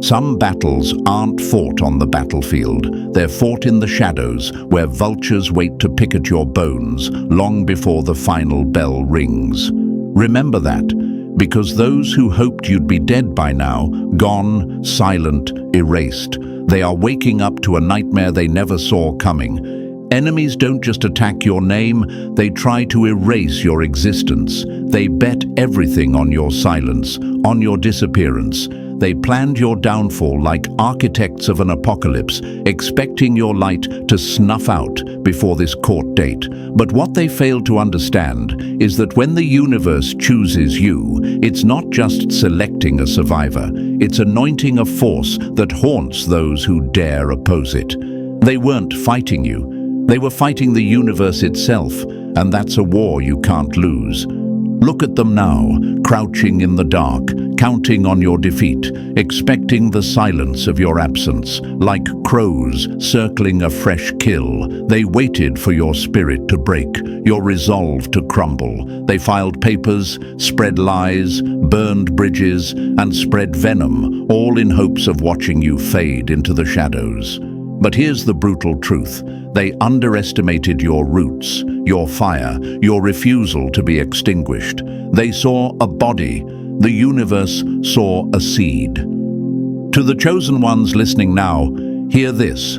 Some battles aren't fought on the battlefield. They're fought in the shadows, where vultures wait to pick at your bones long before the final bell rings. Remember that, because those who hoped you'd be dead by now, gone, silent, erased, they are waking up to a nightmare they never saw coming. Enemies don't just attack your name, they try to erase your existence. They bet everything on your silence, on your disappearance. They planned your downfall like architects of an apocalypse, expecting your light to snuff out before this court date. But what they failed to understand is that when the universe chooses you, it's not just selecting a survivor, it's anointing a force that haunts those who dare oppose it. They weren't fighting you. They were fighting the universe itself, and that's a war you can't lose. Look at them now, crouching in the dark, counting on your defeat, expecting the silence of your absence. Like crows circling a fresh kill, they waited for your spirit to break, your resolve to crumble. They filed papers, spread lies, burned bridges, and spread venom, all in hopes of watching you fade into the shadows. But here's the brutal truth. They underestimated your roots, your fire, your refusal to be extinguished. They saw a body. The universe saw a seed. To the chosen ones listening now, hear this.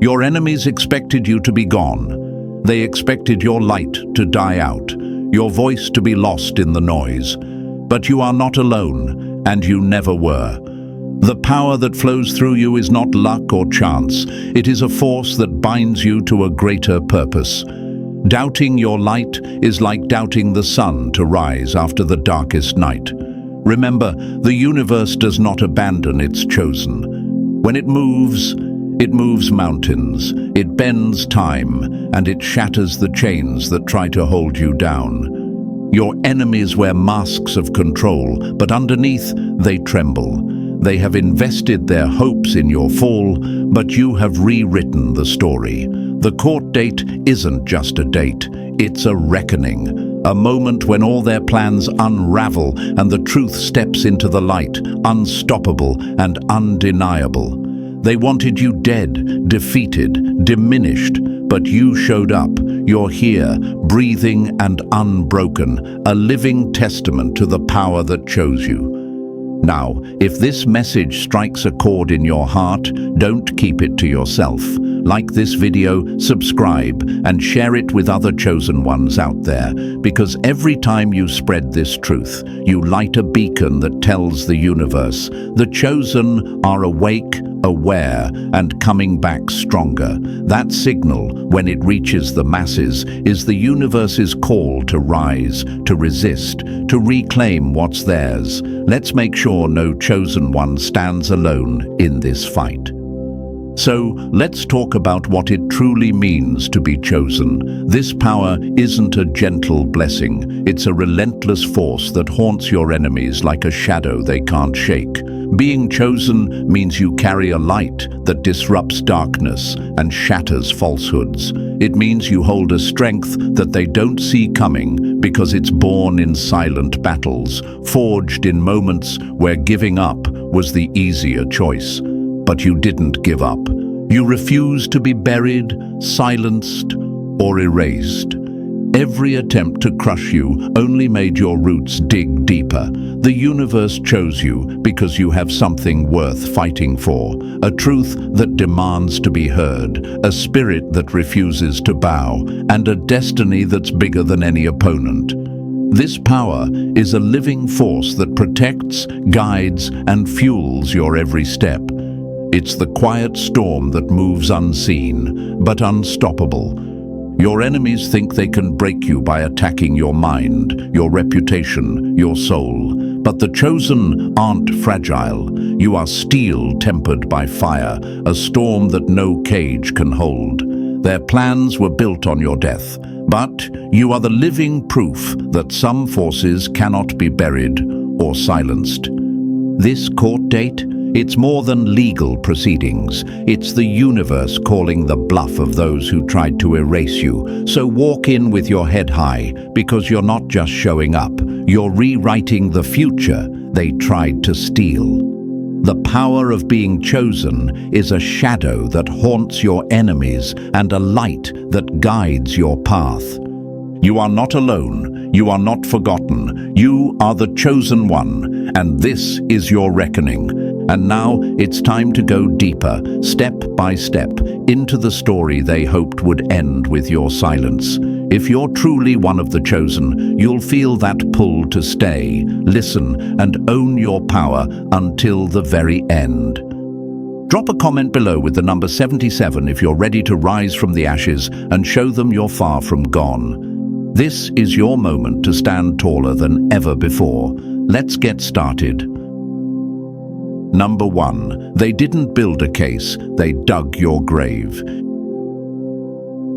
Your enemies expected you to be gone. They expected your light to die out, your voice to be lost in the noise. But you are not alone, and you never were. The power that flows through you is not luck or chance. It is a force that binds you to a greater purpose. Doubting your light is like doubting the sun to rise after the darkest night. Remember, the universe does not abandon its chosen. When it moves mountains, it bends time, and it shatters the chains that try to hold you down. Your enemies wear masks of control, but underneath they tremble. They have invested their hopes in your fall, but you have rewritten the story. The court date isn't just a date, it's a reckoning. A moment when all their plans unravel and the truth steps into the light, unstoppable and undeniable. They wanted you dead, defeated, diminished, but you showed up. You're here, breathing and unbroken, a living testament to the power that chose you. Now, if this message strikes a chord in your heart, don't keep it to yourself. Like this video, subscribe, and share it with other chosen ones out there, because every time you spread this truth, you light a beacon that tells the universe, the chosen are awake, aware, and coming back stronger. That signal, when it reaches the masses, is the universe's call to rise, to resist, to reclaim what's theirs. Let's make sure no chosen one stands alone in this fight. So, let's talk about what it truly means to be chosen. This power isn't a gentle blessing. It's a relentless force that haunts your enemies like a shadow they can't shake. Being chosen means you carry a light that disrupts darkness and shatters falsehoods. It means you hold a strength that they don't see coming because it's born in silent battles, forged in moments where giving up was the easier choice. But you didn't give up. You refused to be buried, silenced, or erased. Every attempt to crush you only made your roots dig deeper. The universe chose you because you have something worth fighting for, a truth that demands to be heard, a spirit that refuses to bow, and a destiny that's bigger than any opponent. This power is a living force that protects, guides, and fuels your every step. It's the quiet storm that moves unseen, but unstoppable. Your enemies think they can break you by attacking your mind, your reputation, your soul. But the chosen aren't fragile. You are steel tempered by fire, a storm that no cage can hold. Their plans were built on your death, but you are the living proof that some forces cannot be buried or silenced. This court date? It's more than legal proceedings. It's the universe calling the bluff of those who tried to erase you. So walk in with your head high, because you're not just showing up. You're rewriting the future they tried to steal. The power of being chosen is a shadow that haunts your enemies and a light that guides your path. You are not alone. You are not forgotten. You are the chosen one, and this is your reckoning. And now it's time to go deeper, step by step, into the story they hoped would end with your silence. If you're truly one of the chosen, you'll feel that pull to stay, listen, and own your power until the very end. Drop a comment below with the number 77 if you're ready to rise from the ashes and show them you're far from gone. This is your moment to stand taller than ever before. Let's get started. Number 1. They didn't build a case, they dug your grave.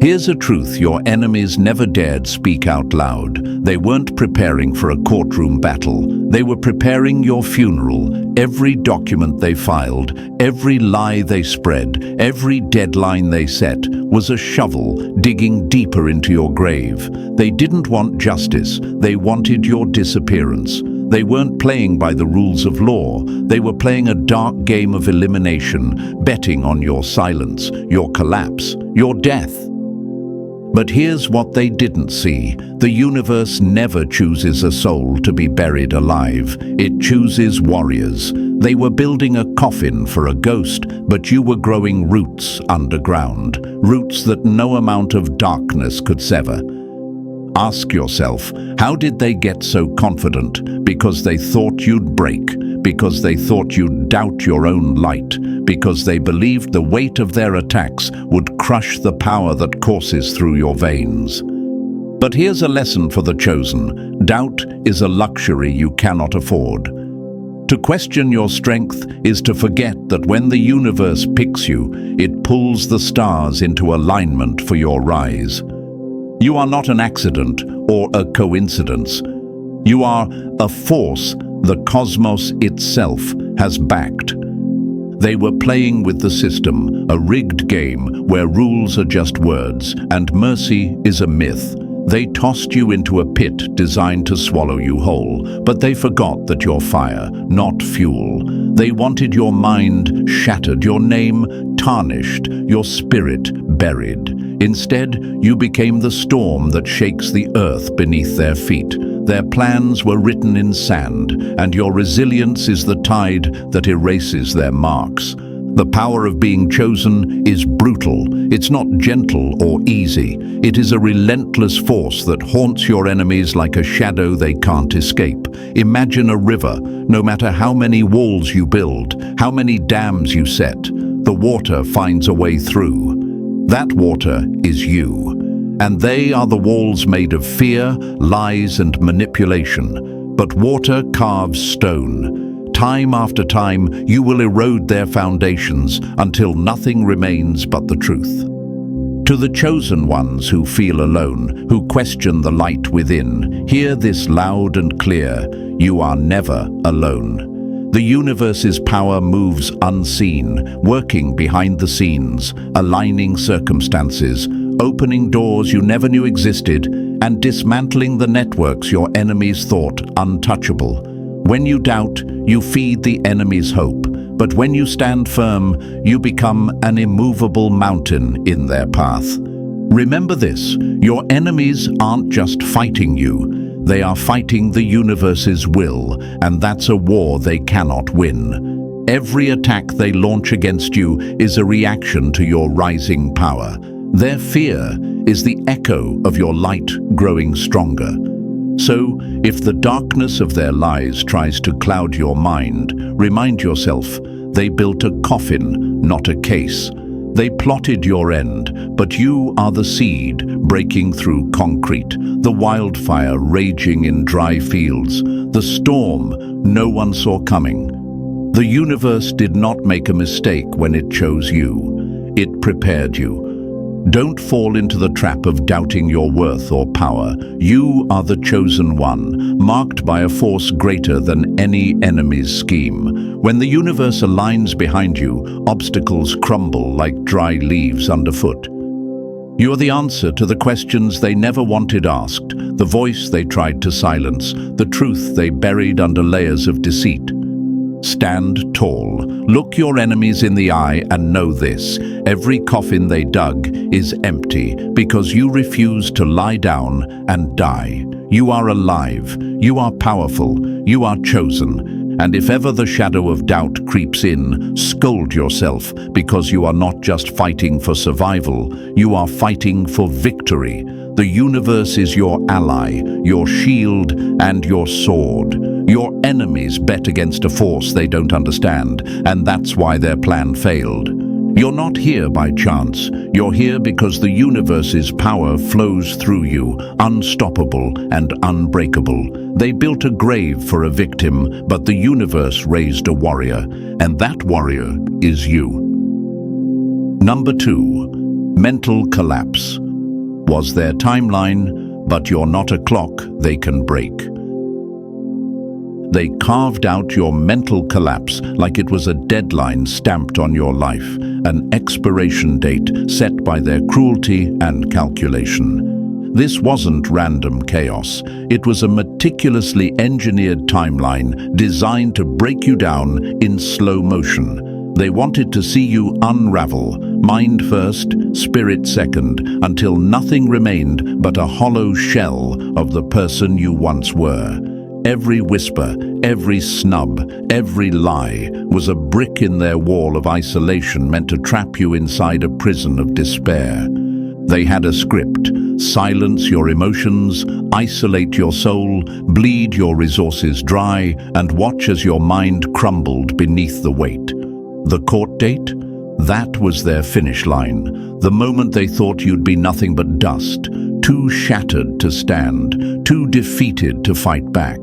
Here's a truth your enemies never dared speak out loud. They weren't preparing for a courtroom battle. They were preparing your funeral. Every document they filed, every lie they spread, every deadline they set was a shovel digging deeper into your grave. They didn't want justice. They wanted your disappearance. They weren't playing by the rules of law. They were playing a dark game of elimination, betting on your silence, your collapse, your death. But here's what they didn't see. The universe never chooses a soul to be buried alive. It chooses warriors. They were building a coffin for a ghost, but you were growing roots underground, roots that no amount of darkness could sever. Ask yourself, how did they get so confident? Because they thought you'd break, because they thought you'd doubt your own light, because they believed the weight of their attacks would crush the power that courses through your veins. But here's a lesson for the chosen. Doubt is a luxury you cannot afford. To question your strength is to forget that when the universe picks you, it pulls the stars into alignment for your rise. You are not an accident or a coincidence. You are a force the cosmos itself has backed. They were playing with the system, a rigged game where rules are just words and mercy is a myth. They tossed you into a pit designed to swallow you whole, but they forgot that you're fire, not fuel. They wanted your mind shattered, your name tarnished, your spirit buried. Instead, you became the storm that shakes the earth beneath their feet. Their plans were written in sand, and your resilience is the tide that erases their marks. The power of being chosen is brutal. It's not gentle or easy. It is a relentless force that haunts your enemies like a shadow they can't escape. Imagine a river. No matter how many walls you build, how many dams you set, the water finds a way through. That water is you. And they are the walls made of fear, lies, and manipulation. But water carves stone. Time after time, you will erode their foundations until nothing remains but the truth. To the chosen ones who feel alone, who question the light within, hear this loud and clear: you are never alone. The universe's power moves unseen, working behind the scenes, aligning circumstances, opening doors you never knew existed, and dismantling the networks your enemies thought untouchable. When you doubt, you feed the enemy's hope, but when you stand firm, you become an immovable mountain in their path. Remember this: your enemies aren't just fighting you, they are fighting the universe's will, and that's a war they cannot win. Every attack they launch against you is a reaction to your rising power. Their fear is the echo of your light growing stronger. So, if the darkness of their lies tries to cloud your mind, remind yourself, they built a coffin, not a case. They plotted your end, but you are the seed breaking through concrete, the wildfire raging in dry fields, the storm no one saw coming. The universe did not make a mistake when it chose you. It prepared you. Don't fall into the trap of doubting your worth or power. You are the chosen one, marked by a force greater than any enemy's scheme. When the universe aligns behind you, obstacles crumble like dry leaves underfoot. You are the answer to the questions they never wanted asked, the voice they tried to silence, the truth they buried under layers of deceit. Stand tall. Look your enemies in the eye and know this: every coffin they dug is empty because you refuse to lie down and die. You are alive. You are powerful. You are chosen. And if ever the shadow of doubt creeps in, scold yourself, because you are not just fighting for survival, you are fighting for victory. The universe is your ally, your shield, and your sword. Your enemies bet against a force they don't understand, and that's why their plan failed. You're not here by chance. You're here because the universe's power flows through you, unstoppable and unbreakable. They built a grave for a victim, but the universe raised a warrior, and that warrior is you. Number 2. Mental collapse. Was their timeline, but you're not a clock they can break. They carved out your mental collapse like it was a deadline stamped on your life, an expiration date set by their cruelty and calculation. This wasn't random chaos. It was a meticulously engineered timeline designed to break you down in slow motion. They wanted to see you unravel, mind first, spirit second, until nothing remained but a hollow shell of the person you once were. Every whisper, every snub, every lie was a brick in their wall of isolation meant to trap you inside a prison of despair. They had a script: silence your emotions, isolate your soul, bleed your resources dry, and watch as your mind crumbled beneath the weight. The court date? That was their finish line. The moment they thought you'd be nothing but dust, too shattered to stand, too defeated to fight back.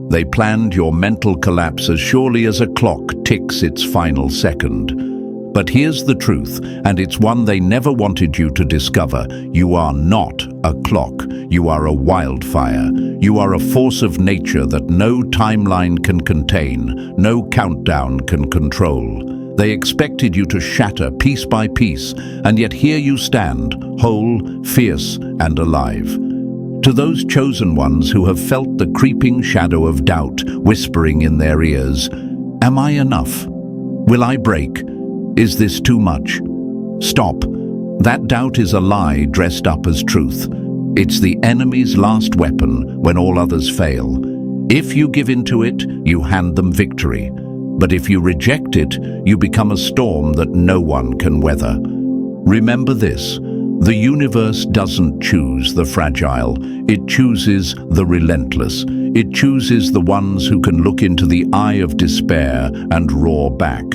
They planned your mental collapse as surely as a clock ticks its final second. But here's the truth, and it's one they never wanted you to discover. You are not a clock. You are a wildfire. You are a force of nature that no timeline can contain, no countdown can control. They expected you to shatter piece by piece, and yet here you stand, whole, fierce, and alive. To those chosen ones who have felt the creeping shadow of doubt whispering in their ears, am I enough? Will I break? Is this too much? Stop. That doubt is a lie dressed up as truth. It's the enemy's last weapon when all others fail. If you give in to it, you hand them victory. But if you reject it, you become a storm that no one can weather. Remember this: the universe doesn't choose the fragile, it chooses the relentless. It chooses the ones who can look into the eye of despair and roar back.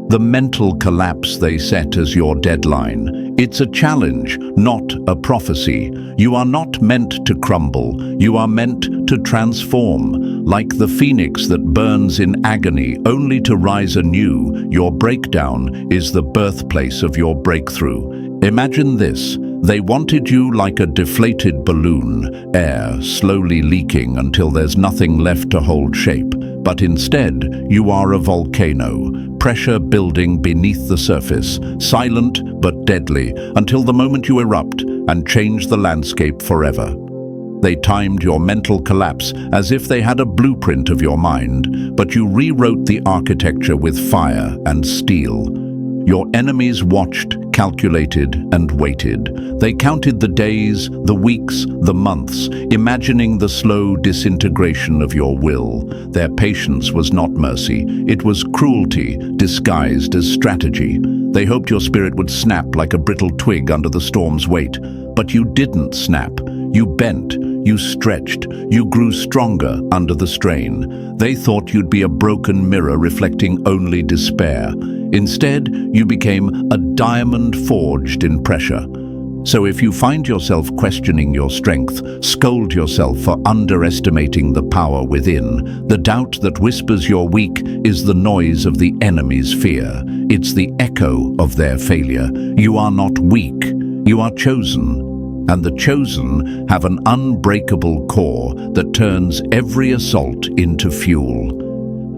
The mental collapse they set as your deadline. It's a challenge, not a prophecy. You are not meant to crumble. You are meant to transform. Like the phoenix that burns in agony only to rise anew, your breakdown is the birthplace of your breakthrough. Imagine this. They wanted you like a deflated balloon, air slowly leaking until there's nothing left to hold shape. But instead, you are a volcano, pressure building beneath the surface, silent but deadly, until the moment you erupt and change the landscape forever. They timed your mental collapse as if they had a blueprint of your mind, but you rewrote the architecture with fire and steel. Your enemies watched, calculated, and waited. They counted the days, the weeks, the months, imagining the slow disintegration of your will. Their patience was not mercy. It was cruelty disguised as strategy. They hoped your spirit would snap like a brittle twig under the storm's weight. But you didn't snap. You bent, you stretched, you grew stronger under the strain. They thought you'd be a broken mirror reflecting only despair. Instead, you became a diamond forged in pressure. So if you find yourself questioning your strength, scold yourself for underestimating the power within. The doubt that whispers you're weak is the noise of the enemy's fear. It's the echo of their failure. You are not weak. You are chosen. And the chosen have an unbreakable core that turns every assault into fuel.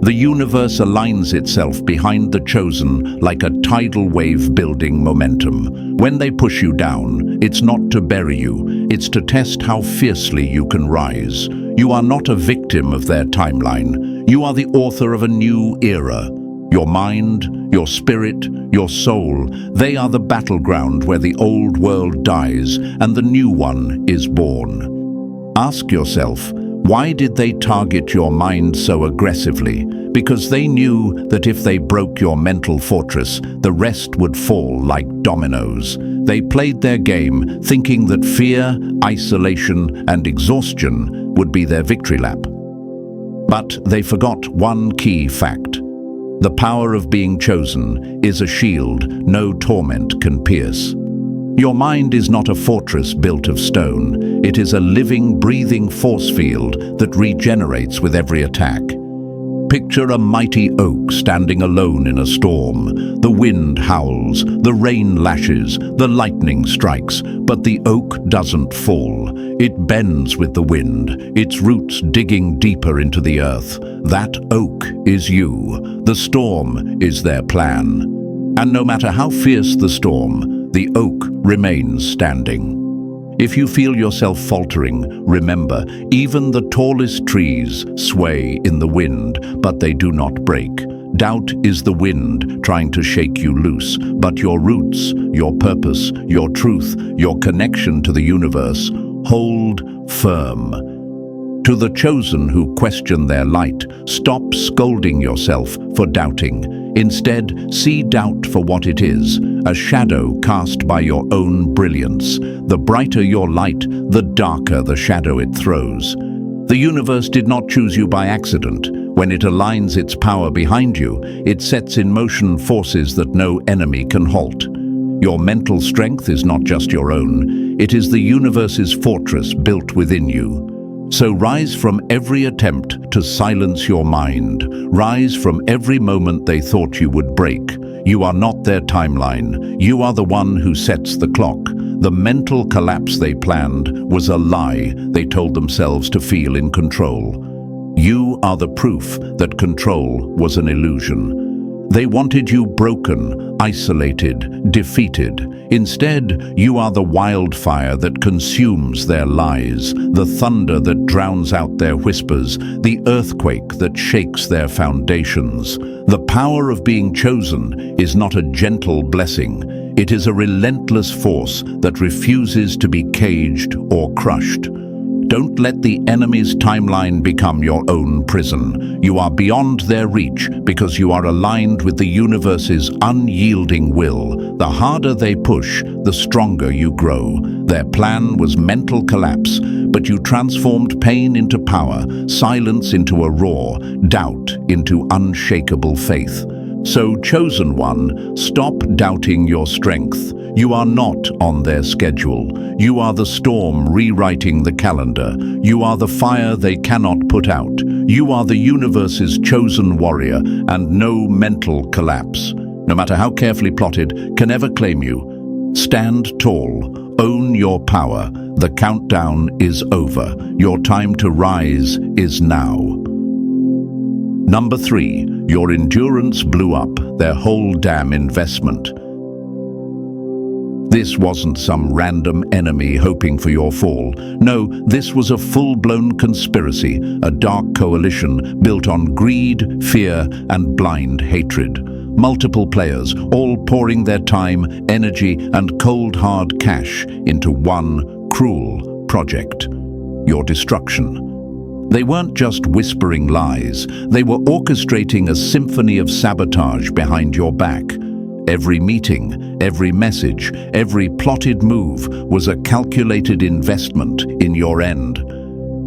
The universe aligns itself behind the chosen like a tidal wave building momentum. When they push you down, it's not to bury you, it's to test how fiercely you can rise. You are not a victim of their timeline. You are the author of a new era. Your mind, your spirit, your soul, they are the battleground where the old world dies and the new one is born. Ask yourself, why did they target your mind so aggressively? Because they knew that if they broke your mental fortress, the rest would fall like dominoes. They played their game, thinking that fear, isolation, and exhaustion would be their victory lap. But they forgot one key fact. The power of being chosen is a shield no torment can pierce. Your mind is not a fortress built of stone. It is a living, breathing force field that regenerates with every attack. Picture a mighty oak standing alone in a storm. The wind howls, the rain lashes, the lightning strikes, but the oak doesn't fall. It bends with the wind, its roots digging deeper into the earth. That oak is you. The storm is their plan. And no matter how fierce the storm, the oak remains standing. If you feel yourself faltering, remember, even the tallest trees sway in the wind, but they do not break. Doubt is the wind trying to shake you loose, but your roots, your purpose, your truth, your connection to the universe, hold firm. To the chosen who question their light, stop scolding yourself for doubting. Instead, see doubt for what it is, a shadow cast by your own brilliance. The brighter your light, the darker the shadow it throws. The universe did not choose you by accident. When it aligns its power behind you, it sets in motion forces that no enemy can halt. Your mental strength is not just your own, it is the universe's fortress built within you. So rise from every attempt to silence your mind. Rise from every moment they thought you would break. You are not their timeline. You are the one who sets the clock. The mental collapse they planned was a lie they told themselves to feel in control. You are the proof that control was an illusion. They wanted you broken, isolated, defeated. Instead, you are the wildfire that consumes their lies, the thunder that drowns out their whispers, the earthquake that shakes their foundations. The power of being chosen is not a gentle blessing. It is a relentless force that refuses to be caged or crushed. Don't let the enemy's timeline become your own prison. You are beyond their reach because you are aligned with the universe's unyielding will. The harder they push, the stronger you grow. Their plan was mental collapse, but you transformed pain into power, silence into a roar, doubt into unshakable faith. So, chosen one, stop doubting your strength. You are not on their schedule. You are the storm rewriting the calendar. You are the fire they cannot put out. You are the universe's chosen warrior, and no mental collapse, no matter how carefully plotted, can ever claim you. Stand tall. Own your power. The countdown is over. Your time to rise is now. Number 3. Your endurance blew up their whole damn investment. This wasn't some random enemy hoping for your fall. No, this was a full-blown conspiracy, a dark coalition built on greed, fear, and blind hatred. Multiple players, all pouring their time, energy, and cold hard cash into one cruel project: your destruction. They weren't just whispering lies, they were orchestrating a symphony of sabotage behind your back. Every meeting, every message, every plotted move was a calculated investment in your end.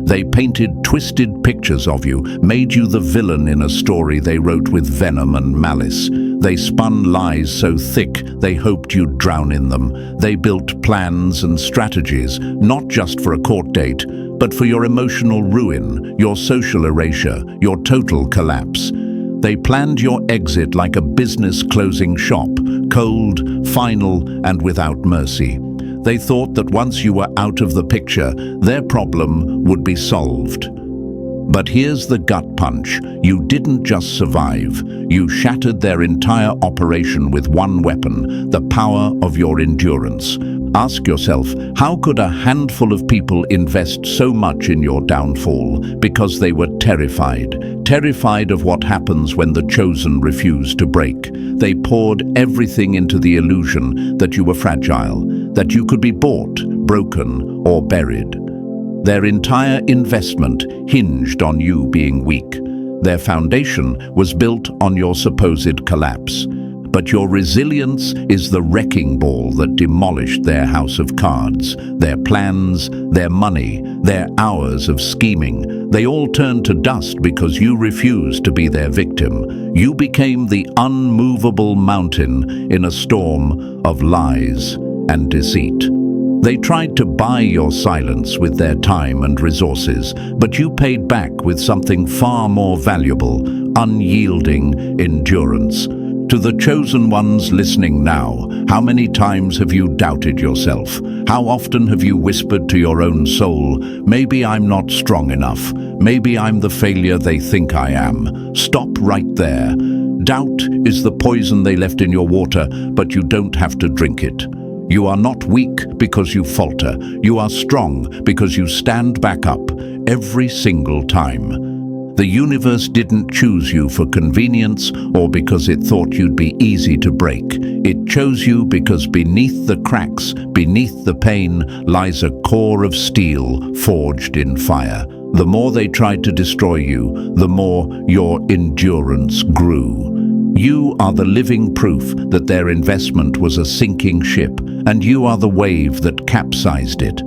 They painted twisted pictures of you, made you the villain in a story they wrote with venom and malice. They spun lies so thick they hoped you'd drown in them. They built plans and strategies, not just for a court date, but for your emotional ruin, your social erasure, your total collapse. They planned your exit like a business closing shop, cold, final, and without mercy. They thought that once you were out of the picture, their problem would be solved. But here's the gut punch. You didn't just survive. You shattered their entire operation with one weapon, the power of your endurance. Ask yourself, how could a handful of people invest so much in your downfall? Because they were terrified. Terrified of what happens when the chosen refuse to break, they poured everything into the illusion that you were fragile, that you could be bought, broken, or buried. Their entire investment hinged on you being weak. Their foundation was built on your supposed collapse. But your resilience is the wrecking ball that demolished their house of cards, their plans, their money, their hours of scheming. They all turned to dust because you refused to be their victim. You became the unmovable mountain in a storm of lies and deceit. They tried to buy your silence with their time and resources, but you paid back with something far more valuable: unyielding endurance. To the chosen ones listening now, how many times have you doubted yourself? How often have you whispered to your own soul, maybe I'm not strong enough, maybe I'm the failure they think I am? Stop right there. Doubt is the poison they left in your water, but you don't have to drink it. You are not weak because you falter. You are strong because you stand back up every single time. The universe didn't choose you for convenience or because it thought you'd be easy to break. It chose you because beneath the cracks, beneath the pain, lies a core of steel forged in fire. The more they tried to destroy you, the more your endurance grew. You are the living proof that their investment was a sinking ship, and you are the wave that capsized it.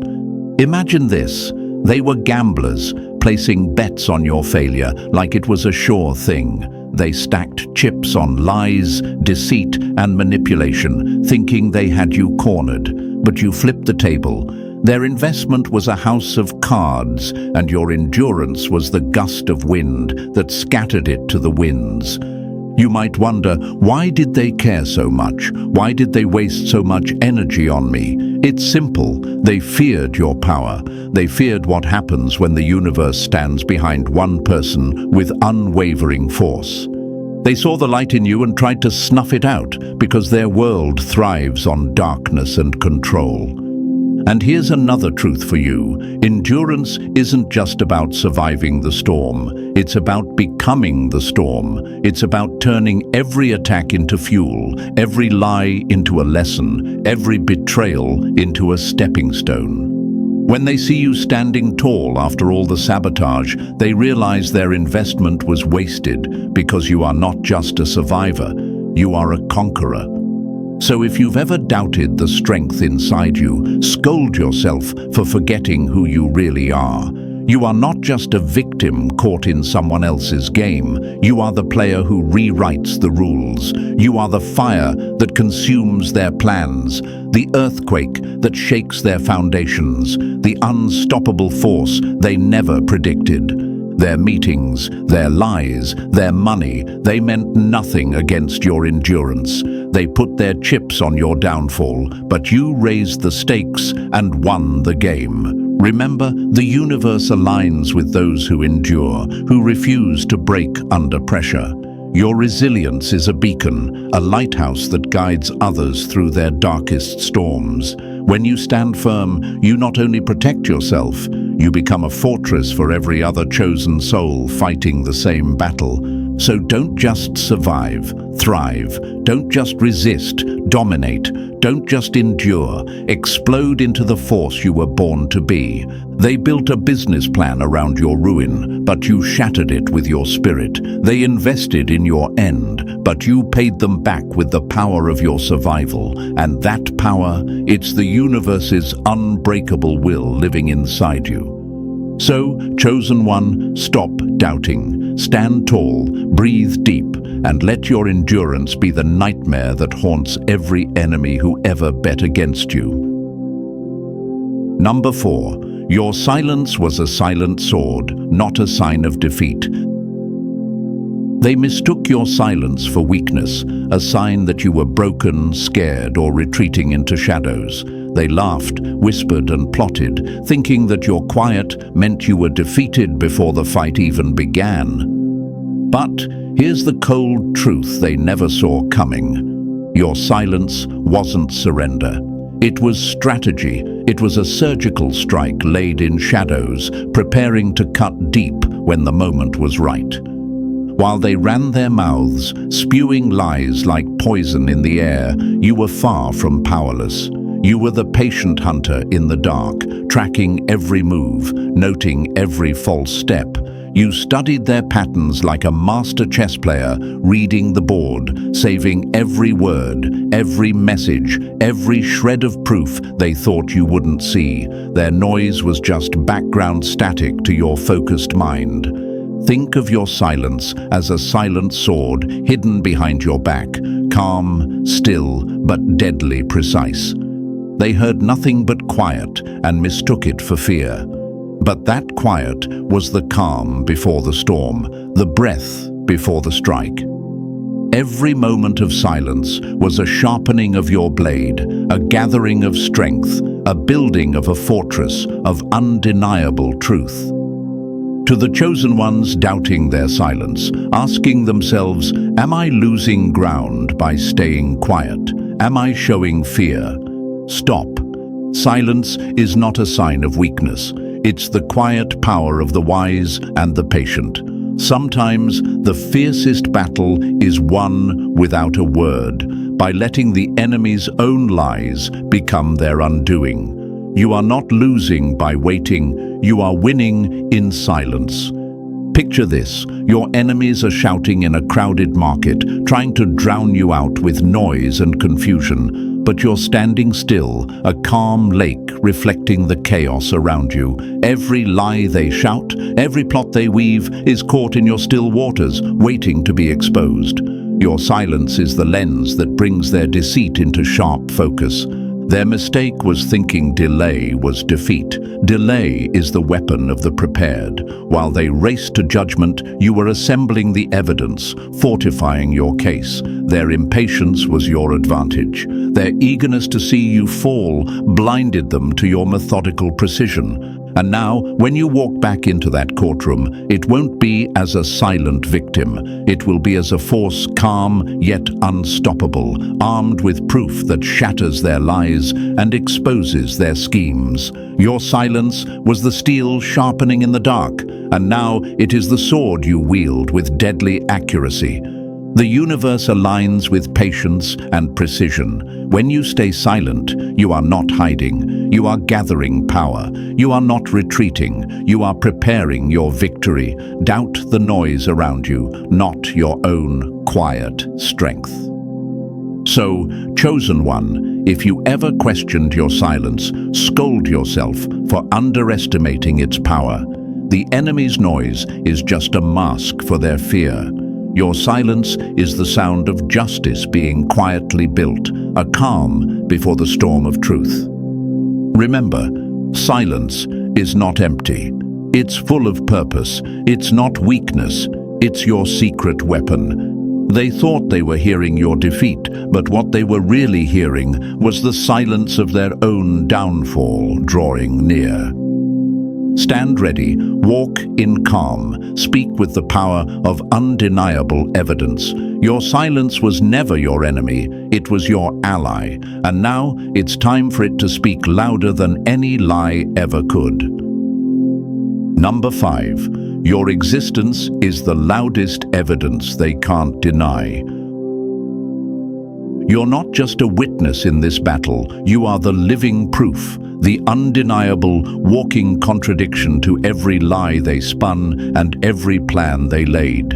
Imagine this. They were gamblers, placing bets on your failure like it was a sure thing. They stacked chips on lies, deceit, and manipulation, thinking they had you cornered. But you flipped the table. Their investment was a house of cards, and your endurance was the gust of wind that scattered it to the winds. You might wonder, why did they care so much? Why did they waste so much energy on me? It's simple. They feared your power. They feared what happens when the universe stands behind one person with unwavering force. They saw the light in you and tried to snuff it out because their world thrives on darkness and control. And here's another truth for you. Endurance isn't just about surviving the storm. It's about becoming the storm. It's about turning every attack into fuel, every lie into a lesson, every betrayal into a stepping stone. When they see you standing tall after all the sabotage, they realize their investment was wasted because you are not just a survivor, you are a conqueror. So if you've ever doubted the strength inside you, scold yourself for forgetting who you really are. You are not just a victim caught in someone else's game. You are the player who rewrites the rules. You are the fire that consumes their plans, the earthquake that shakes their foundations, the unstoppable force they never predicted. Their meetings, their lies, their money, they meant nothing against your endurance. They put their chips on your downfall, but you raised the stakes and won the game. Remember, the universe aligns with those who endure, who refuse to break under pressure. Your resilience is a beacon, a lighthouse that guides others through their darkest storms. When you stand firm, you not only protect yourself, you become a fortress for every other chosen soul fighting the same battle. So don't just survive, thrive. Don't just resist, dominate. Don't just endure, explode into the force you were born to be. They built a business plan around your ruin, but you shattered it with your spirit. They invested in your end, but you paid them back with the power of your survival. And that power, it's the universe's unbreakable will living inside you. So, chosen one, stop doubting. Stand tall, breathe deep, and let your endurance be the nightmare that haunts every enemy who ever bet against you. Number 4. Your silence was a silent sword, not a sign of defeat. They mistook your silence for weakness, a sign that you were broken, scared, or retreating into shadows. They laughed, whispered, and plotted, thinking that your quiet meant you were defeated before the fight even began. But here's the cold truth they never saw coming. Your silence wasn't surrender. It was strategy. It was a surgical strike laid in shadows, preparing to cut deep when the moment was right. While they ran their mouths, spewing lies like poison in the air, you were far from powerless. You were the patient hunter in the dark, tracking every move, noting every false step. You studied their patterns like a master chess player, reading the board, saving every word, every message, every shred of proof they thought you wouldn't see. Their noise was just background static to your focused mind. Think of your silence as a silent sword hidden behind your back, calm, still, but deadly precise. They heard nothing but quiet and mistook it for fear. But that quiet was the calm before the storm, the breath before the strike. Every moment of silence was a sharpening of your blade, a gathering of strength, a building of a fortress of undeniable truth. To the chosen ones doubting their silence, asking themselves, am I losing ground by staying quiet? Am I showing fear? Stop. Silence is not a sign of weakness. It's the quiet power of the wise and the patient. Sometimes the fiercest battle is won without a word, by letting the enemy's own lies become their undoing. You are not losing by waiting, you are winning in silence. Picture this, your enemies are shouting in a crowded market, trying to drown you out with noise and confusion, but you're standing still, a calm lake reflecting the chaos around you. Every lie they shout, every plot they weave is caught in your still waters, waiting to be exposed. Your silence is the lens that brings their deceit into sharp focus. Their mistake was thinking delay was defeat. Delay is the weapon of the prepared. While they raced to judgment, you were assembling the evidence, fortifying your case. Their impatience was your advantage. Their eagerness to see you fall blinded them to your methodical precision. And now, when you walk back into that courtroom, it won't be as a silent victim. It will be as a force calm yet unstoppable, armed with proof that shatters their lies and exposes their schemes. Your silence was the steel sharpening in the dark, and now it is the sword you wield with deadly accuracy. The universe aligns with patience and precision. When you stay silent, you are not hiding. You are gathering power. You are not retreating. You are preparing your victory. Doubt the noise around you, not your own quiet strength. So, chosen one, if you ever questioned your silence, scold yourself for underestimating its power. The enemy's noise is just a mask for their fear. Your silence is the sound of justice being quietly built, a calm before the storm of truth. Remember, silence is not empty. It's full of purpose. It's not weakness. It's your secret weapon. They thought they were hearing your defeat, but what they were really hearing was the silence of their own downfall drawing near. Stand ready, walk in calm, speak with the power of undeniable evidence. Your silence was never your enemy, it was your ally, and now it's time for it to speak louder than any lie ever could. Number 5. Your existence is the loudest evidence they can't deny. You're not just a witness in this battle, you are the living proof, the undeniable walking contradiction to every lie they spun and every plan they laid.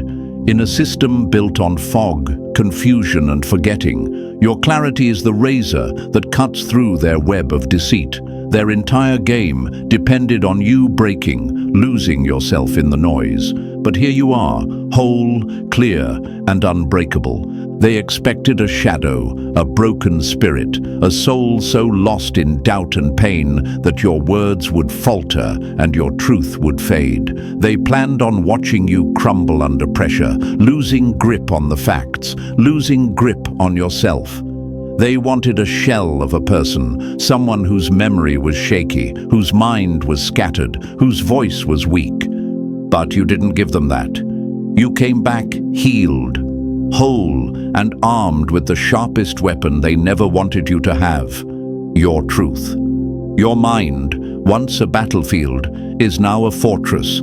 In a system built on fog, confusion and forgetting, your clarity is the razor that cuts through their web of deceit. Their entire game depended on you breaking, losing yourself in the noise. But here you are, whole, clear, and unbreakable. They expected a shadow, a broken spirit, a soul so lost in doubt and pain that your words would falter and your truth would fade. They planned on watching you crumble under pressure, losing grip on the facts, losing grip on yourself. They wanted a shell of a person, someone whose memory was shaky, whose mind was scattered, whose voice was weak. But you didn't give them that. You came back healed, whole, and armed with the sharpest weapon they never wanted you to have, your truth. Your mind, once a battlefield, is now a fortress.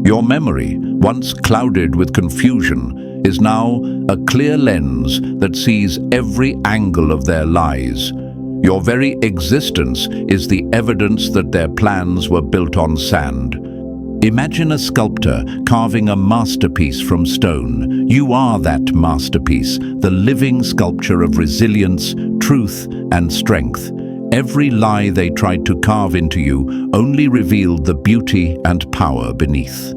Your memory, once clouded with confusion, is now a clear lens that sees every angle of their lies. Your very existence is the evidence that their plans were built on sand. Imagine a sculptor carving a masterpiece from stone. You are that masterpiece, the living sculpture of resilience, truth, and strength. Every lie they tried to carve into you only revealed the beauty and power beneath.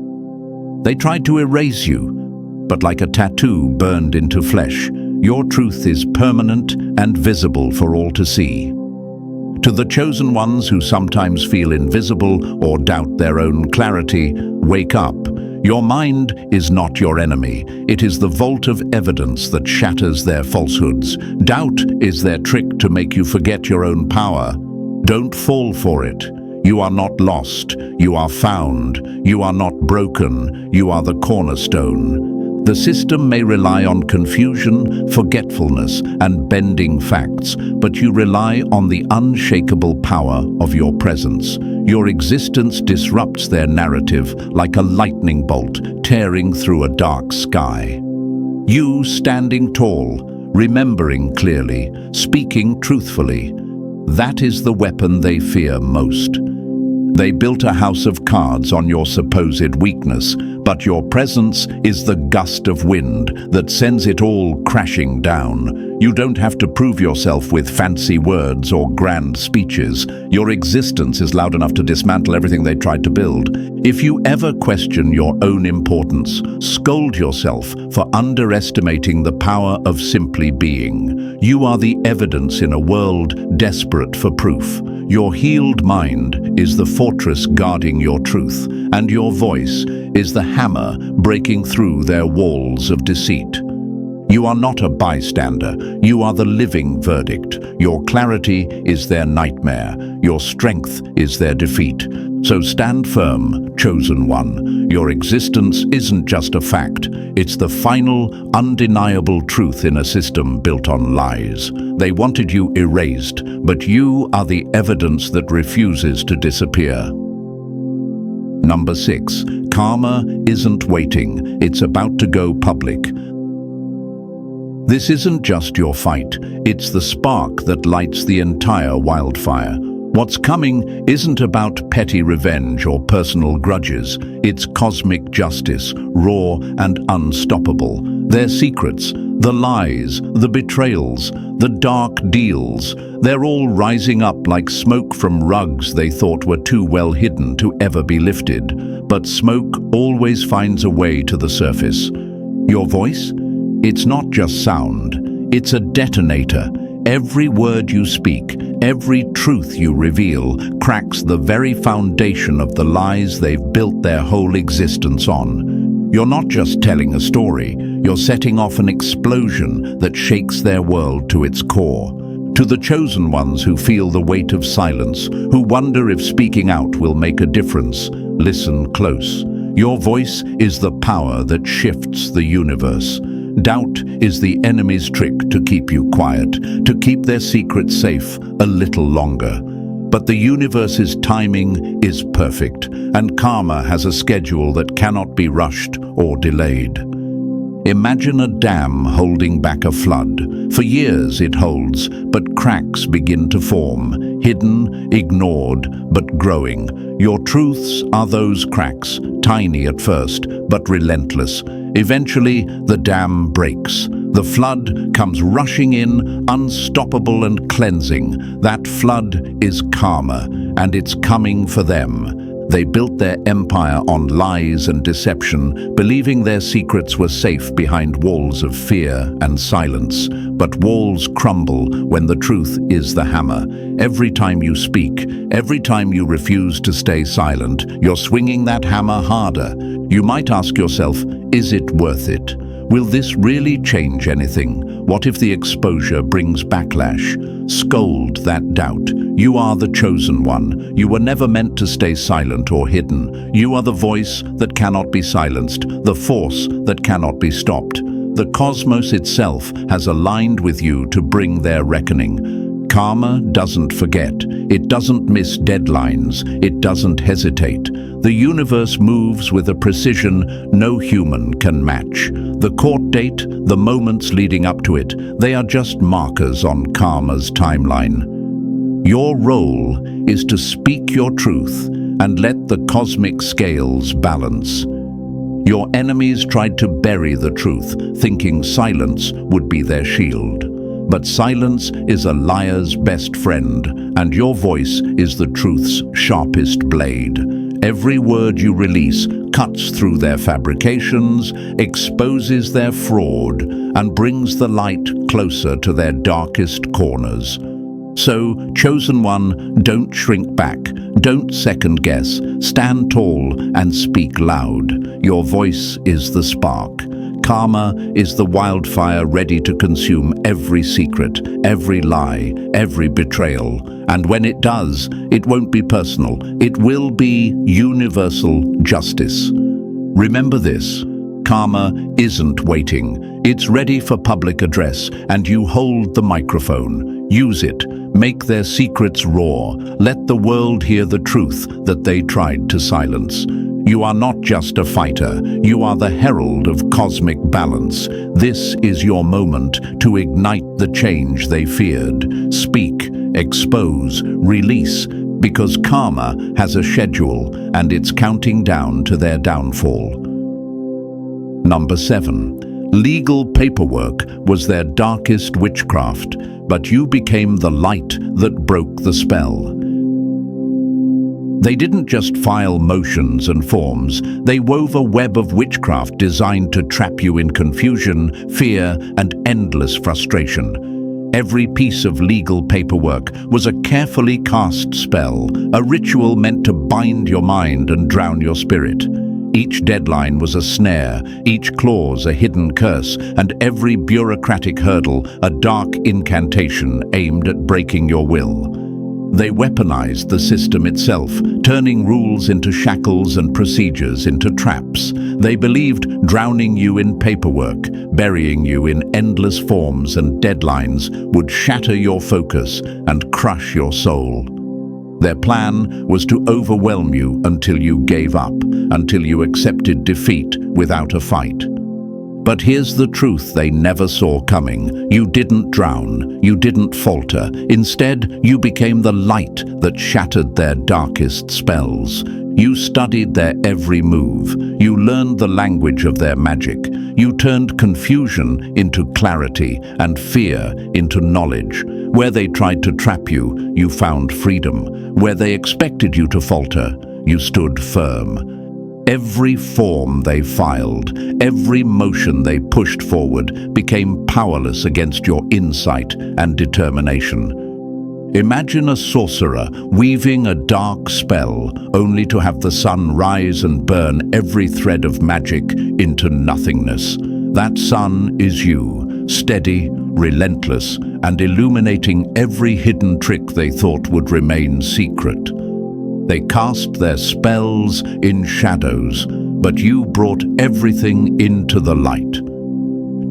They tried to erase you, but like a tattoo burned into flesh, your truth is permanent and visible for all to see. To the chosen ones who sometimes feel invisible or doubt their own clarity, wake up. Your mind is not your enemy. It is the vault of evidence that shatters their falsehoods. Doubt is their trick to make you forget your own power. Don't fall for it. You are not lost. You are found. You are not broken. You are the cornerstone. The system may rely on confusion, forgetfulness, and bending facts, but you rely on the unshakable power of your presence. Your existence disrupts their narrative like a lightning bolt tearing through a dark sky. You standing tall, remembering clearly, speaking truthfully. That is the weapon they fear most. They built a house of cards on your supposed weakness, but your presence is the gust of wind that sends it all crashing down. You don't have to prove yourself with fancy words or grand speeches. Your existence is loud enough to dismantle everything they tried to build. If you ever question your own importance, scold yourself for underestimating the power of simply being. You are the evidence in a world desperate for proof. Your healed mind is the fortress guarding your truth, and your voice is the hammer breaking through their walls of deceit. You are not a bystander. You are the living verdict. Your clarity is their nightmare. Your strength is their defeat. So stand firm, chosen one. Your existence isn't just a fact. It's the final, undeniable truth in a system built on lies. They wanted you erased, but you are the evidence that refuses to disappear. Number 6. Karma isn't waiting. It's about to go public. This isn't just your fight. It's the spark that lights the entire wildfire. What's coming isn't about petty revenge or personal grudges. It's cosmic justice, raw and unstoppable. Their secrets, the lies, the betrayals, the dark deals, they're all rising up like smoke from rugs they thought were too well hidden to ever be lifted. But smoke always finds a way to the surface. Your voice? It's not just sound. It's a detonator. Every word you speak, every truth you reveal, cracks the very foundation of the lies they've built their whole existence on. You're not just telling a story, you're setting off an explosion that shakes their world to its core. To the chosen ones who feel the weight of silence, who wonder if speaking out will make a difference, listen close. Your voice is the power that shifts the universe. Doubt is the enemy's trick to keep you quiet, to keep their secrets safe a little longer. But the universe's timing is perfect, and karma has a schedule that cannot be rushed or delayed. Imagine a dam holding back a flood. For years it holds, but cracks begin to form, hidden, ignored, but growing. Your truths are those cracks, tiny at first, but relentless. Eventually, the dam breaks. The flood comes rushing in, unstoppable and cleansing. That flood is karma, and it's coming for them. They built their empire on lies and deception, believing their secrets were safe behind walls of fear and silence. But walls crumble when the truth is the hammer. Every time you speak, every time you refuse to stay silent, you're swinging that hammer harder. You might ask yourself, is it worth it? Will this really change anything? What if the exposure brings backlash? Scold that doubt. You are the chosen one. You were never meant to stay silent or hidden. You are the voice that cannot be silenced, the force that cannot be stopped. The cosmos itself has aligned with you to bring their reckoning. Karma doesn't forget. It doesn't miss deadlines. It doesn't hesitate. The universe moves with a precision no human can match. The court date, the moments leading up to it, they are just markers on karma's timeline. Your role is to speak your truth and let the cosmic scales balance. Your enemies tried to bury the truth, thinking silence would be their shield. But silence is a liar's best friend, and your voice is the truth's sharpest blade. Every word you release cuts through their fabrications, exposes their fraud, and brings the light closer to their darkest corners. So, chosen one, don't shrink back, don't second guess, stand tall and speak loud. Your voice is the spark. Karma is the wildfire ready to consume every secret, every lie, every betrayal. And when it does, it won't be personal. It will be universal justice. Remember this. Karma isn't waiting. It's ready for public address, and you hold the microphone. Use it. Make their secrets roar. Let the world hear the truth that they tried to silence. You are not just a fighter. You are the herald of cosmic balance. This is your moment to ignite the change they feared. Speak, expose, release, because karma has a schedule and it's counting down to their downfall. Number 7. Legal paperwork was their darkest witchcraft, but you became the light that broke the spell. They didn't just file motions and forms, they wove a web of witchcraft designed to trap you in confusion, fear, and endless frustration. Every piece of legal paperwork was a carefully cast spell, a ritual meant to bind your mind and drown your spirit. Each deadline was a snare, each clause a hidden curse, and every bureaucratic hurdle a dark incantation aimed at breaking your will. They weaponized the system itself, turning rules into shackles and procedures into traps. They believed drowning you in paperwork, burying you in endless forms and deadlines would shatter your focus and crush your soul. Their plan was to overwhelm you until you gave up, until you accepted defeat without a fight. But here's the truth they never saw coming. You didn't drown, you didn't falter. Instead, you became the light that shattered their darkest spells. You studied their every move. You learned the language of their magic. You turned confusion into clarity and fear into knowledge. Where they tried to trap you, you found freedom. Where they expected you to falter, you stood firm. Every form they filed, every motion they pushed forward became powerless against your insight and determination. Imagine a sorcerer weaving a dark spell only to have the sun rise and burn every thread of magic into nothingness. That sun is you, steady, relentless, and illuminating every hidden trick they thought would remain secret. They cast their spells in shadows, but you brought everything into the light.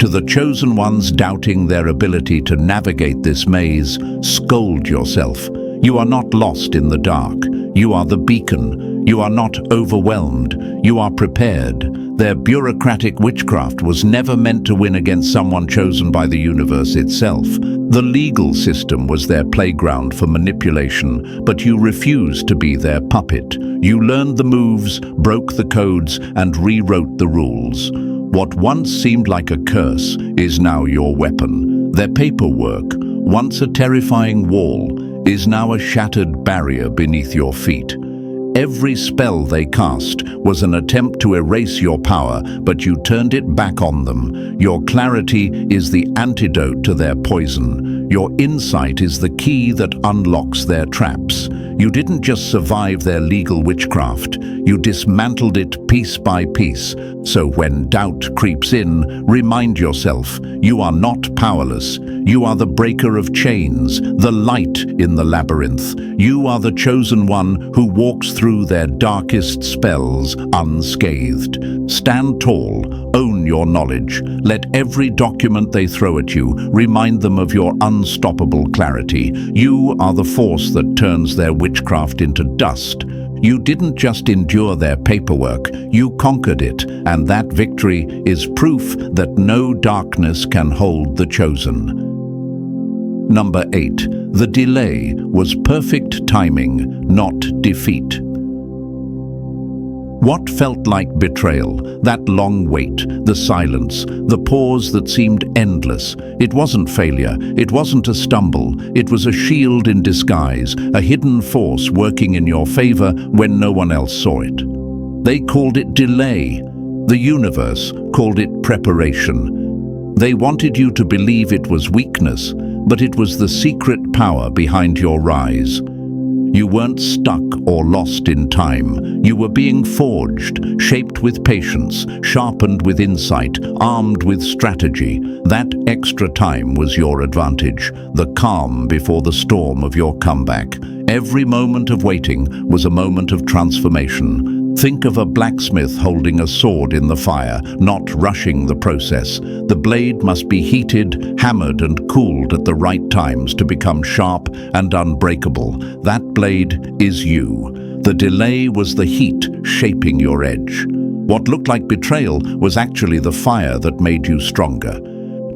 To the chosen ones doubting their ability to navigate this maze, scold yourself. You are not lost in the dark. You are the beacon. You are not overwhelmed. You are prepared. Their bureaucratic witchcraft was never meant to win against someone chosen by the universe itself. The legal system was their playground for manipulation, but you refused to be their puppet. You learned the moves, broke the codes, and rewrote the rules. What once seemed like a curse is now your weapon. Their paperwork, once a terrifying wall, is now a shattered barrier beneath your feet. Every spell they cast was an attempt to erase your power, but you turned it back on them. Your clarity is the antidote to their poison. Your insight is the key that unlocks their traps. You didn't just survive their legal witchcraft, you dismantled it piece by piece. So when doubt creeps in, remind yourself, you are not powerless. You are the breaker of chains, the light in the labyrinth. You are the chosen one who walks through their darkest spells unscathed. Stand tall, own your knowledge. Let every document they throw at you remind them of your unstoppable clarity. You are the force that turns their witchcraft into dust. You didn't just endure their paperwork, you conquered it, and that victory is proof that no darkness can hold the chosen. Number 8. The delay was perfect timing, not defeat. What felt like betrayal, that long wait, the silence, the pause that seemed endless? It wasn't failure, it wasn't a stumble, it was a shield in disguise, a hidden force working in your favor when no one else saw it. They called it delay. The universe called it preparation. They wanted you to believe it was weakness, but it was the secret power behind your rise. You weren't stuck or lost in time. You were being forged, shaped with patience, sharpened with insight, armed with strategy. That extra time was your advantage, the calm before the storm of your comeback. Every moment of waiting was a moment of transformation. Think of a blacksmith holding a sword in the fire, not rushing the process. The blade must be heated, hammered, and cooled at the right times to become sharp and unbreakable. That blade is you. The delay was the heat shaping your edge. What looked like betrayal was actually the fire that made you stronger.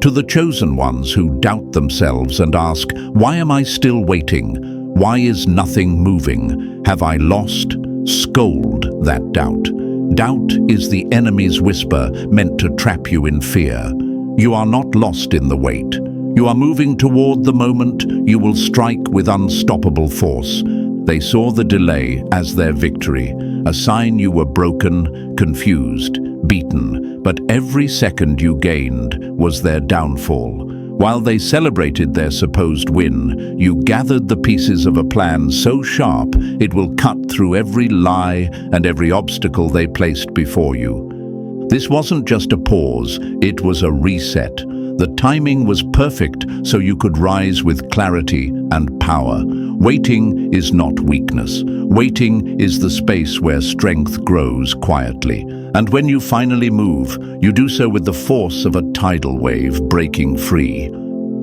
To the chosen ones who doubt themselves and ask, "Why am I still waiting? Why is nothing moving? Have I lost?" Scold that doubt. Doubt is the enemy's whisper meant to trap you in fear. You are not lost in the wait. You are moving toward the moment you will strike with unstoppable force. They saw the delay as their victory, a sign you were broken, confused, beaten, but every second you gained was their downfall. While they celebrated their supposed win, you gathered the pieces of a plan so sharp it will cut through every lie and every obstacle they placed before you. This wasn't just a pause, it was a reset. The timing was perfect so you could rise with clarity and power. Waiting is not weakness. Waiting is the space where strength grows quietly. And when you finally move, you do so with the force of a tidal wave breaking free.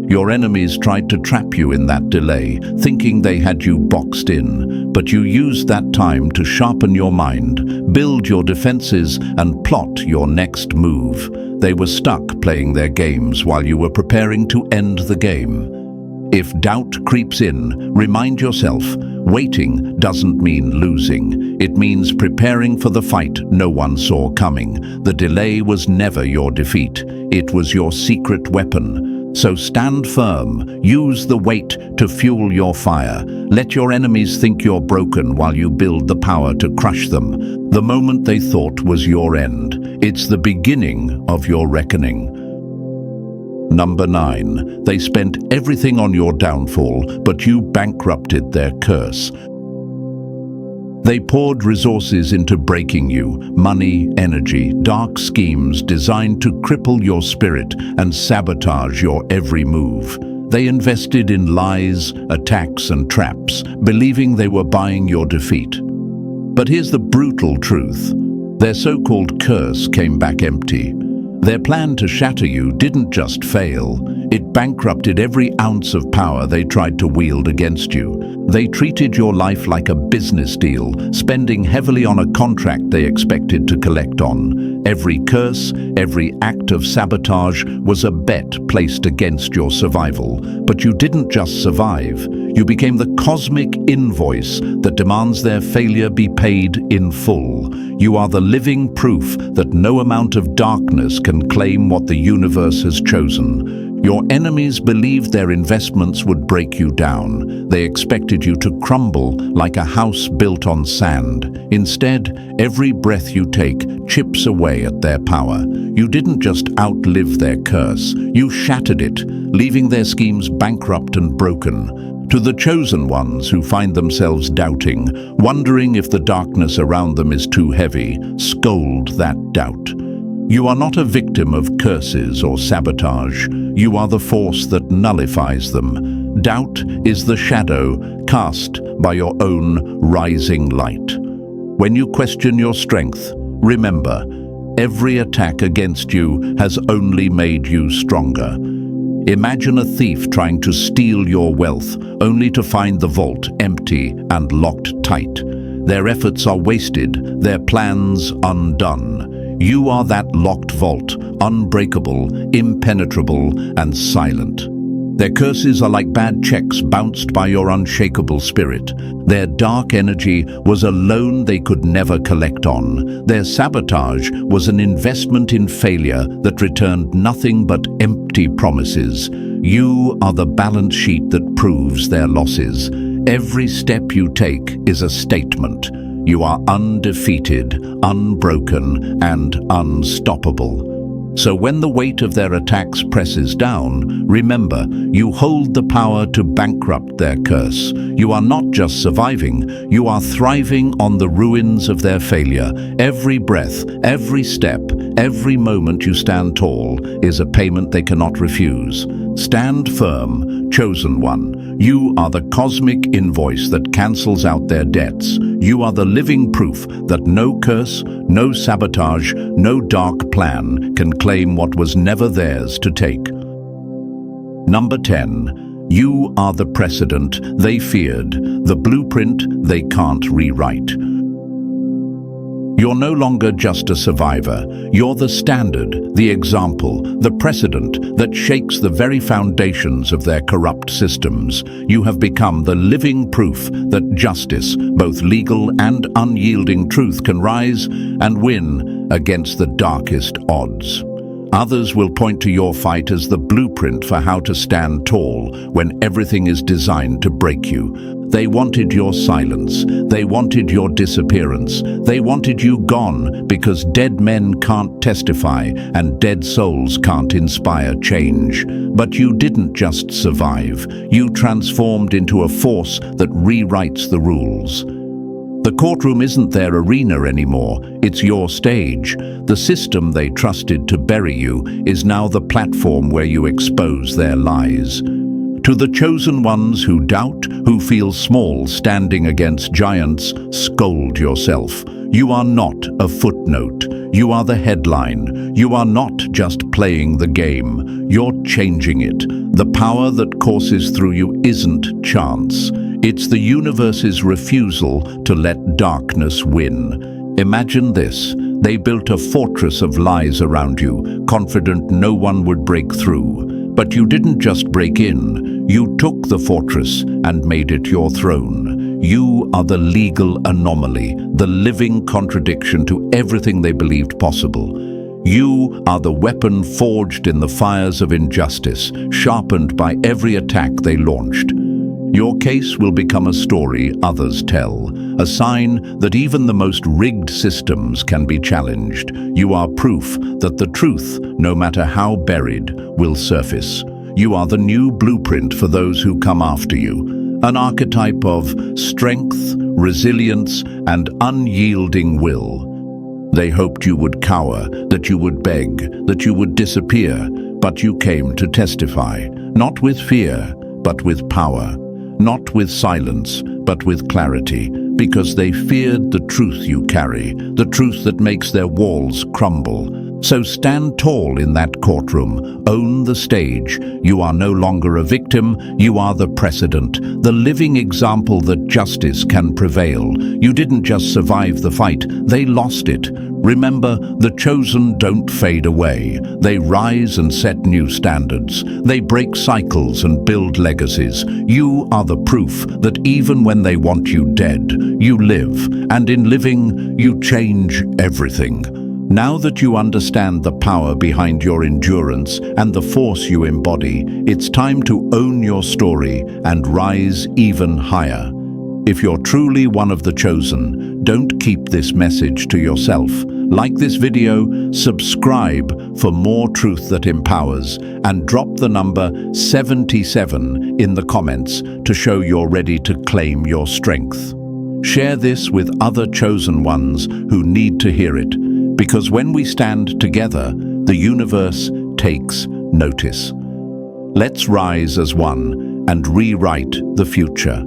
Your enemies tried to trap you in that delay, thinking they had you boxed in. But you used that time to sharpen your mind, build your defenses, and plot your next move. They were stuck playing their games while you were preparing to end the game. If doubt creeps in, remind yourself, waiting doesn't mean losing. It means preparing for the fight no one saw coming. The delay was never your defeat. It was your secret weapon. So stand firm, use the wait to fuel your fire. Let your enemies think you're broken while you build the power to crush them. The moment they thought was your end, it's the beginning of your reckoning. Number 9. They spent everything on your downfall, but you bankrupted their curse. They poured resources into breaking you, money, energy, dark schemes designed to cripple your spirit and sabotage your every move. They invested in lies, attacks, and traps, believing they were buying your defeat. But here's the brutal truth. Their so-called curse came back empty. Their plan to shatter you didn't just fail, it bankrupted every ounce of power they tried to wield against you. They treated your life like a business deal, spending heavily on a contract they expected to collect on. Every curse, every act of sabotage was a bet placed against your survival. But you didn't just survive, you became the cosmic invoice that demands their failure be paid in full. You are the living proof that no amount of darkness can claim what the universe has chosen. Your enemies believed their investments would break you down. They expected you to crumble like a house built on sand. Instead, every breath you take chips away at their power. You didn't just outlive their curse, you shattered it, leaving their schemes bankrupt and broken. To the chosen ones who find themselves doubting, wondering if the darkness around them is too heavy, scold that doubt. You are not a victim of curses or sabotage. You are the force that nullifies them. Doubt is the shadow cast by your own rising light. When you question your strength, remember, every attack against you has only made you stronger. Imagine a thief trying to steal your wealth, only to find the vault empty and locked tight. Their efforts are wasted, their plans undone. You are that locked vault, unbreakable, impenetrable, and silent. Their curses are like bad checks bounced by your unshakable spirit. Their dark energy was a loan they could never collect on. Their sabotage was an investment in failure that returned nothing but empty promises. You are the balance sheet that proves their losses. Every step you take is a statement. You are undefeated, unbroken, and unstoppable. So when the weight of their attacks presses down, remember, you hold the power to bankrupt their curse. You are not just surviving, you are thriving on the ruins of their failure. Every breath, every step, every moment you stand tall is a payment they cannot refuse. Stand firm, chosen one. You are the cosmic invoice that cancels out their debts. You are the living proof that no curse, no sabotage, no dark plan can claim what was never theirs to take. Number 10. You are the precedent they feared, the blueprint they can't rewrite. You're no longer just a survivor. You're the standard, the example, the precedent that shakes the very foundations of their corrupt systems. You have become the living proof that justice, both legal and unyielding truth, can rise and win against the darkest odds. Others will point to your fight as the blueprint for how to stand tall when everything is designed to break you. They wanted your silence. They wanted your disappearance. They wanted you gone because dead men can't testify and dead souls can't inspire change. But you didn't just survive. You transformed into a force that rewrites the rules. The courtroom isn't their arena anymore, it's your stage. The system they trusted to bury you is now the platform where you expose their lies. To the chosen ones who doubt, who feel small standing against giants, scold yourself. You are not a footnote. You are the headline. You are not just playing the game. You're changing it. The power that courses through you isn't chance. It's the universe's refusal to let darkness win. Imagine this. They built a fortress of lies around you, confident no one would break through. But you didn't just break in. You took the fortress and made it your throne. You are the legal anomaly, the living contradiction to everything they believed possible. You are the weapon forged in the fires of injustice, sharpened by every attack they launched. Your case will become a story others tell, a sign that even the most rigged systems can be challenged. You are proof that the truth, no matter how buried, will surface. You are the new blueprint for those who come after you, an archetype of strength, resilience, and unyielding will. They hoped you would cower, that you would beg, that you would disappear, but you came to testify, not with fear, but with power. Not with silence, but with clarity, because they feared the truth you carry, the truth that makes their walls crumble. So stand tall in that courtroom, own the stage. You are no longer a victim, you are the precedent, the living example that justice can prevail. You didn't just survive the fight, they lost it. Remember, the chosen don't fade away. They rise and set new standards. They break cycles and build legacies. You are the proof that even when they want you dead, you live, and in living, you change everything. Now that you understand the power behind your endurance and the force you embody, it's time to own your story and rise even higher. If you're truly one of the chosen, don't keep this message to yourself. Like this video, subscribe for more truth that empowers, and drop the number 77 in the comments to show you're ready to claim your strength. Share this with other chosen ones who need to hear it. Because when we stand together, the universe takes notice. Let's rise as one and rewrite the future.